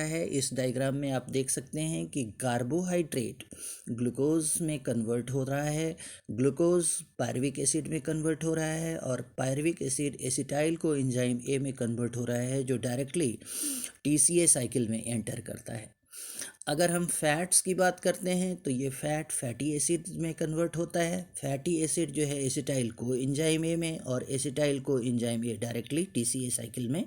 है। इस डायग्राम में आप देख सकते हैं कि कार्बोहाइड्रेट ग्लूकोज में कन्वर्ट हो रहा है, ग्लूकोज पायरुविक एसिड में कन्वर्ट हो रहा है और pyruvic acid acetyl co enzyme A में कन्वर्ट हो रहा है, जो डायरेक्टली टीसीए साइकिल में एंटर करता है। अगर हम फैट्स की बात करते हैं तो ये फैट फैटी एसिड में कन्वर्ट होता है। फैटी एसिड जो है एसिटाइल को एंजाइम ए में और acetyl co enzyme A directly TCA cycle में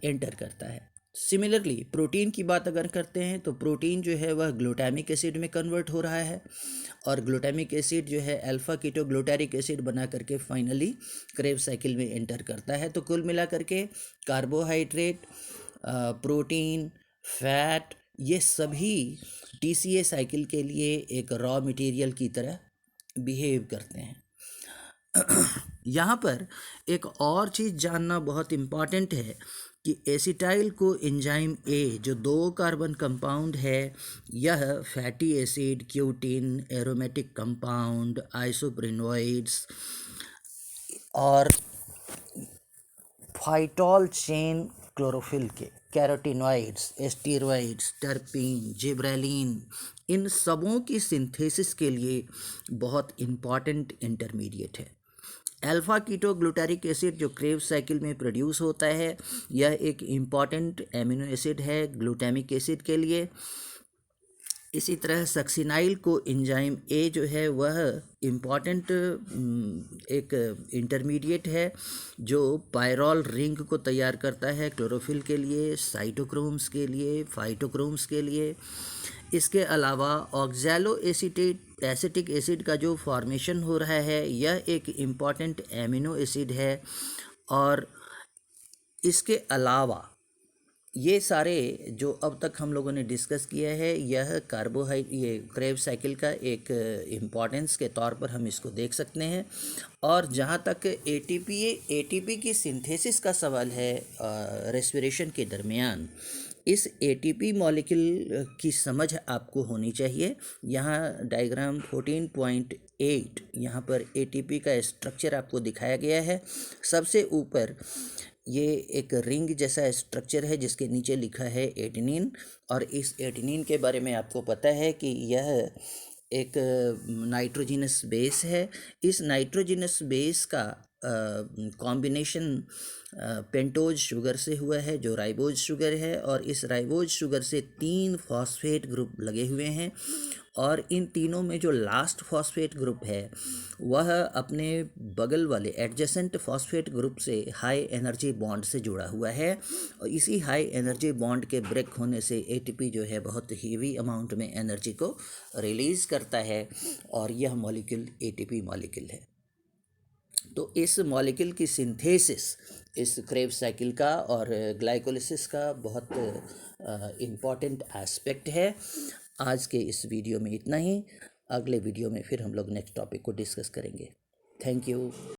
एंटर करता है। सिमिलरली प्रोटीन की बात अगर करते हैं तो प्रोटीन जो है वह ग्लूटामिक एसिड में कन्वर्ट हो रहा है और ग्लूटामिक एसिड जो है अल्फा कीटो ग्लूटारिक एसिड बना करके फाइनली क्रेब साइकिल में एंटर करता है। तो कुल मिला करके कार्बोहाइड्रेट, प्रोटीन, फैट, ये सभी टीसीए साइकिल के लिए एक रॉ मटेरियल की तरह बिहेव करते हैं। यहाँ पर एक और चीज़ जानना बहुत इम्पॉर्टेंट है कि एसिटाइल को एंजाइम ए जो 2 कार्बन कंपाउंड है, यह fatty acid, cutin, aromatic compound, isoprenoids और फाइटोल चेन क्लोरोफिल के कैरोटीनॉइड्स, एस्टेरॉइड्स, टर्पीन, जिब्रेलिन, इन सबों की सिंथेसिस के लिए बहुत इम्पॉर्टेंट इंटरमीडिएट है। अल्फा कीटो ग्लूटारिक एसिड जो क्रेव साइकिल में प्रोड्यूस होता है, यह एक इम्पॉर्टेंट एमिनो एसिड है ग्लूटामिक एसिड के लिए। इसी तरह सक्सिनाइल को एंजाइम ए जो है वह इम्पॉर्टेंट एक इंटरमीडिएट है जो पायरोल रिंग को तैयार करता है क्लोरोफिल के लिए, साइटोक्रोम्स के लिए, फाइटोक्रोम्स के लिए। इसके अलावा ऑक्सैलो एसिटिक एसिड का जो फॉर्मेशन हो रहा है, यह एक इम्पॉर्टेंट एमिनो एसिड है। और इसके अलावा ये सारे जो अब तक हम लोगों ने डिस्कस किया है, यह ये क्रेब साइकिल का एक इम्पॉर्टेंस के तौर पर हम इसको देख सकते हैं। और जहाँ तक एटीपी की सिंथेसिस का सवाल है रेस्पिरेशन के दरमियान, इस एटीपी मॉलिक्यूल की समझ आपको होनी चाहिए। यहाँ डायग्राम 14.8 यहाँ पर एटीपी का स्ट्रक्चर आपको दिखाया गया है। सबसे ऊपर ये एक रिंग जैसा स्ट्रक्चर है जिसके नीचे लिखा है एडेनिन, और इस एडेनिन के बारे में आपको पता है कि यह एक नाइट्रोजिनस बेस है। इस नाइट्रोजिनस बेस का कॉम्बिनेशन पेंटोज शुगर से हुआ है जो राइबोज शुगर है, और इस राइबोज शुगर से 3 फॉस्फेट ग्रुप लगे हुए हैं, और इन तीनों में जो लास्ट फॉस्फेट ग्रुप है वह अपने बगल वाले एडजेसेंट फॉस्फेट ग्रुप से हाई एनर्जी बॉन्ड से जुड़ा हुआ है, और इसी हाई एनर्जी बॉन्ड के ब्रेक होने से एटीपी जो है बहुत हीवी अमाउंट में एनर्जी को रिलीज़ करता है, और यह मॉलिक्यूल एटीपी मॉलिक्यूल है। तो इस मॉलिक्यूल की सिंथेसिस इस क्रेब साइकिल का और ग्लाइकोलिसिस का बहुत इम्पॉर्टेंट एस्पेक्ट है। आज के इस वीडियो में इतना ही। अगले वीडियो में फिर हम लोग नेक्स्ट टॉपिक को डिस्कस करेंगे। Thank you.